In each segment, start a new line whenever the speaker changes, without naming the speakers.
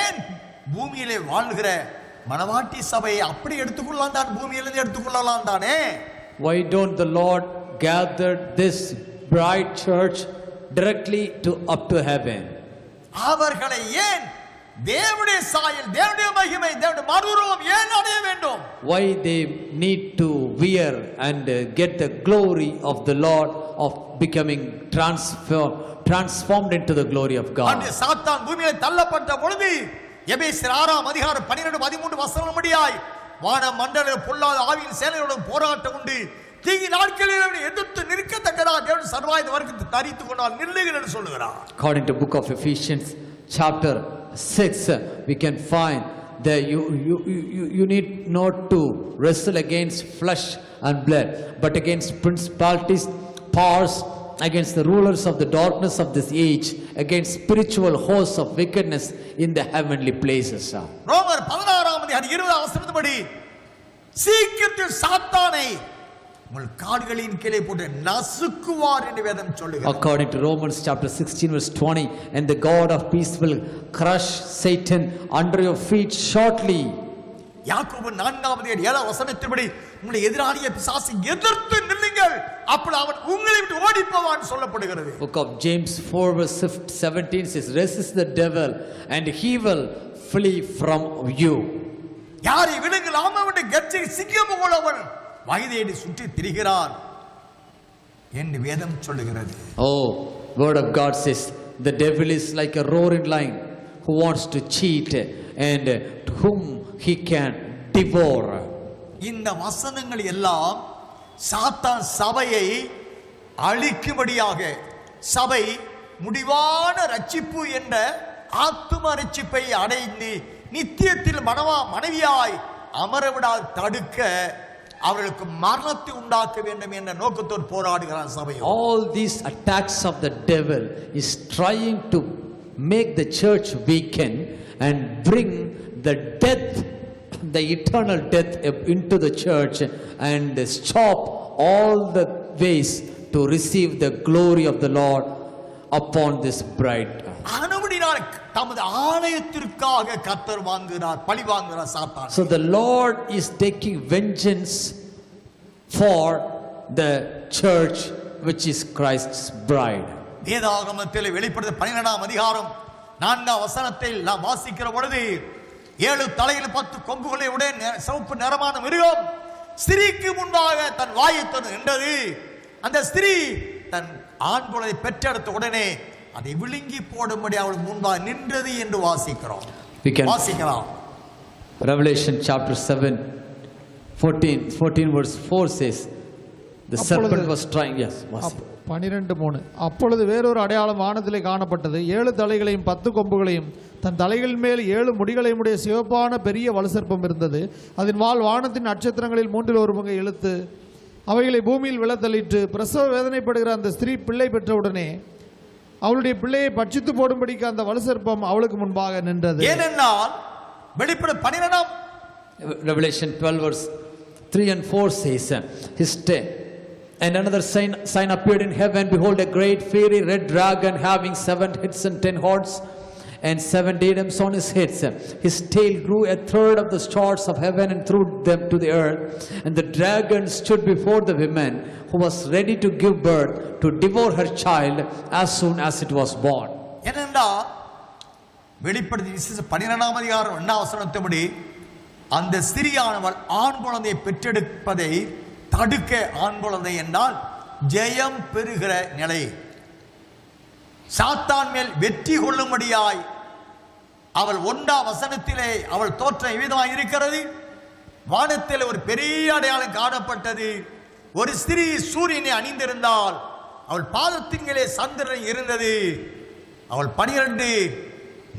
ஏன் பூமியிலே வாழ்கிற மனவாட்டி சபையை அப்படி எடுத்துக்கொள்ளலாம் தான், பூமியிலிருந்து எடுத்துக்கொள்ளலாம் தானே?
Why don't the Lord gather this bride church directly up to heaven?
அவர்களை ஏன் தேவனுடைய சாயல், தேவனுடைய மகிமை, தேவனுடைய மறுரூபம் ஏன் அடைய வேண்டும்?
Why they need to wear and get the glory of the Lord, of becoming transformed into the glory of God?
அந்த சாத்தான் பூமியிலே தள்ளப்பட்ட பொழுது எபேசியர் 6:12-13 வசனம்படியாய் வான மண்டல பொல்லாத ஆவியின் சேனைகளுடன் போராட்டம் உண்டு, தீங்கு நாட்களில் அவனை எதிர்த்து நிற்கத்தக்கதாக தேவன் சர்வாயுத வர்க்கத்தை தரித்துக் கொண்டால் நில்லுங்கள் என்று சொல்லுகிறார்.
According to book of Ephesians chapter 6, we can find that you need not to wrestle against flesh and blood, but against principalities, powers, against the rulers of the darkness of this age, against spiritual hosts of wickedness in the heavenly places.
ரோமர் 16:20 வசனத்தின்படி சீக்கிரத்தில் சாத்தானை உங்கள் கால்களின் கீழே போட்டு நசுக்குவார் என்று வேதம் சொல்லுகிறது.
According to Romans chapter 16:20, and the God of peace will crush Satan under your feet shortly.
யாக்கோபு 4:7 வசனத்தின்படி உங்களை எதிராளிய பிசாசை எதிர்த்து நில்லுங்கள், அப்பொழுது அவன் உங்களை விட்டு ஓடி போவான் சொல்லப்படுகிறது.
Book of James 4:17 says, resist the devil and he will flee from you.
யாரை விடுங்கள் அவனுடைய கர்ஜை சிங்கம் போலவன் வயதேடி சுற்றி திரிகிறான் என்று வேதம் சொல்லுகிறது.
Oh, word of God says the devil is like a roaring lion who wants to cheat and to whom he can devour.
இந்த வசனங்கள் எல்லாம் சாத்தான் சபையை அழிக்கும்படியாக, சபை முடிவான ரட்சிப்பு என்ற ஆத்தும ரட்சிப்பை அடைந்து நித்தியத்தில் மனைவியாய் அமரவிடாது தடுக்க அவர்களுக்கு மரணத்தை உண்டாக்க வேண்டும் என்ற நோக்கத்தோடு போராடுகிறார் சபை.
All these attacks of the devil is trying to make the church weaken and bring the death, the eternal death into the church and stop all the ways to receive the glory of the Lord upon this bride.
ஆனபடியால் தமது ஆலயத்திற்காக கர்த்தர் வாங்குகிறார், பழி வாங்குகிறார் சாத்தான்.
So the Lord is taking vengeance for the church which is Christ's bride.
வேதாகமத்தில் வெளிப்படுத்தின 12 வசனத்தில் நாம் வாசிக்கிற பொழுது 7 தலையில் 10 கொம்புகளை உடைய சிவப்பு நிறமான மிருகம் ஸ்திரீக்கு முன்பாக தன் வாயை திறந்து நின்றது. அந்த ஸ்திரீ தன் ஆண் குழந்தை பெற்றெடுத்த உடனே அதை விழுங்கி போடும்படி அவளுக்கு முன்பாக நின்றது என்று வாசிக்கிறோம்.
Revelation chapter 7:14 verse 4 says the serpent was trying. Yes,
12:3 அப்பொழுது வேறொரு அடையாளம் வானத்திலே காணப்பட்டது. 7 தலைகளையும் 10 கொம்புகளையும் தன் தலைகள் மேல் 7 முடிகளையும் உடைய சிவப்பான பெரிய வலுசர்ப்பம் இருந்தது. அதன் வால் வானத்தின் நட்சத்திரங்களில் 1/3 இழுத்து அவைகளை பூமியில் விழத்தள்ளிட்டு பிரசவ வேதனைப்படுகிற அந்த ஸ்திரீ பிள்ளை பெற்றவுடனே அவளுடைய பிள்ளையை பட்சித்து போடும்படிக்கு அந்த வலுசர்ப்பம் அவளுக்கு முன்பாக நின்றது.
ஏனென்றால் வெளிப்பட 12
Revelation 12 verse 3 and 4 says, and another sign appeared in heaven, behold a great fiery red dragon having 7 heads and 10 horns and 7 diadems on his heads. His tail grew 1/3 of the stars of heaven and threw them to the earth. And the dragon stood before the woman who was ready to give birth to devour her child as soon as it was born.
ஏனென்றால் வெளிப்படுத்தி 12 வசனத்தின்படி அந்த ஸ்திரீயானவள் ஆண் குழந்தையை பெற்றெடுப்பதை தடுக்க, ஆண் குழந்தை என்றால் ஜெயம் பெறுகிற நிலை, சாத்தான் மேல் வெற்றி கொள்ளும்படியாய் அவள் 1 வசனத்திலே அவள் தோற்றம் விதமாக இருக்கிறது. வானத்தில் ஒரு பெரிய அடையாளம் காணப்பட்டது. ஒரு ஸ்திரீ சூரியனை அணிந்திருந்தால் அவள் பாதத்தின்களே சந்திரன் இருந்தது. அவள் 12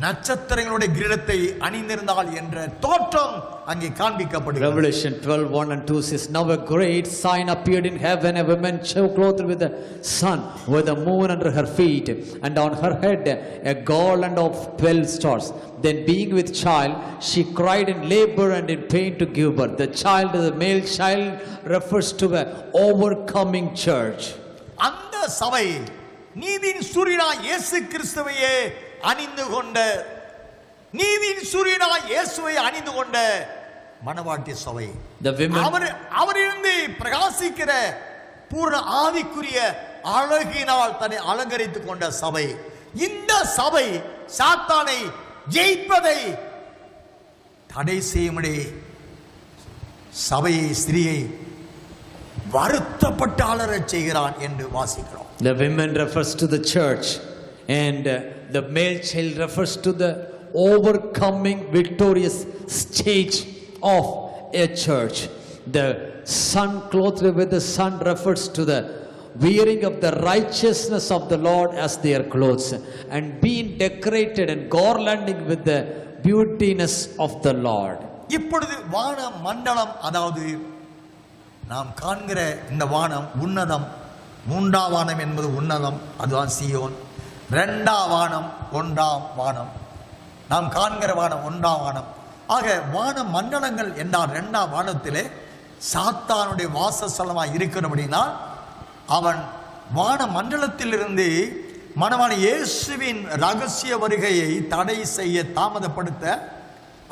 நட்சத்திரங்களுடைய கிரீடத்தை அணிந்திருந்தாள் என்ற தோற்றம் அங்கே காண்பிக்கப்படுகிறது.
Revelation 12:1 and 2 says, now a great sign appeared in heaven, a woman clothed with the sun, with the moon under her feet, and on her head a garland of 12 stars. Then being with child, she cried in labor and in pain to give birth. The child, the male child, refers to an overcoming church.
அந்த சபை நீதியின் சூரியனாய் இயேசு கிறிஸ்துவையே அணிந்து கொண்ட நீதியின் சூரியனாய் இயேசுவை அணிந்து கொண்ட மணவாட்டி சபை.
The women,
அவரிலிருந்து பிரகாசிக்கிற பூர்ண ஆவிக்குரிய அழகினால் தன்னை அலங்கரித்துக் கொண்ட சபை. இந்த சபை சாத்தானை ஜெயிப்பதை தடை செய்யும்படி சபையை ஸ்திரியை வருத்தப்பட்டு அலறச் செய்கிறான் என்று வாசிக்கிறோம்.
the women refers to the church, and the male child refers to the overcoming victorious stage of a church. The sun clothed with the sun refers to the wearing of the righteousness of the Lord as their clothes, and being decorated and garlanding with the beautiness of the Lord.
இப்பொழுது வான மண்டலம், அதாவது நாம் காண்கிற இந்த வானம் உன்னதம். மூன்றாம் வானம் என்பது உன்னதம், அதுதான் சீயோன். இரண்டாம் வானம் ஒன்றாம் வானம், நாம் காண்கிற வானம் ஒன்றாம் வானம். ஆக வான மண்டலங்கள் என்றால் இரண்டாம் வானத்திலே சாத்தானுடைய வாசஸ்தலமாய் இருக்கிறபடினால் அவன் வான மண்டலத்திலிருந்து மணவாளன் இயேசுவின் ரகசிய வருகையை தடை செய்ய தாமதப்படுத்த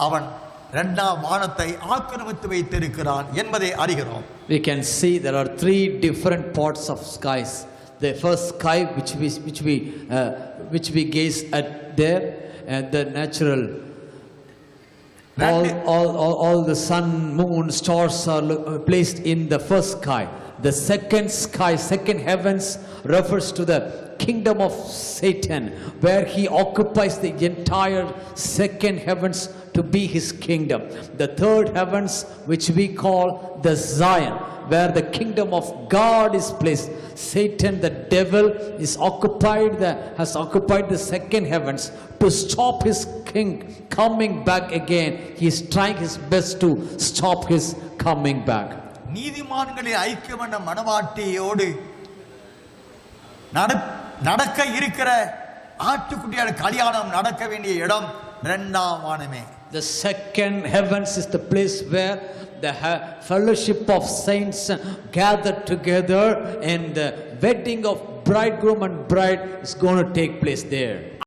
அவன் இரண்டாம் வானத்தை ஆக்கிரமித்து வைத்திருக்கிறான் என்பதை அறிகிறோம்.
We can see there are three different parts of skies. The first sky which we gaze at there, and the natural all the sun, moon, stars are placed in the first sky. The second sky, second heavens refers to the kingdom of Satan, where he occupies the entire second heavens to be his kingdom. The third heavens, which we call the Zion, where the kingdom of God is placed. Satan, the devil, has occupied the second heavens to stop his king coming back again. He is trying his best to stop his coming back.
நீதிமான்களின் ஐக்கியம் என்ற மணவாட்டியோடு நடக்க இருக்கிற ஆட்டுக்குட்டியான கல்யாணம் நடக்க வேண்டிய இடம் இரண்டாம் வானமே.
The second heavens is the place where the fellowship of saints gather together, and the wedding of bridegroom and bride is going to take place there.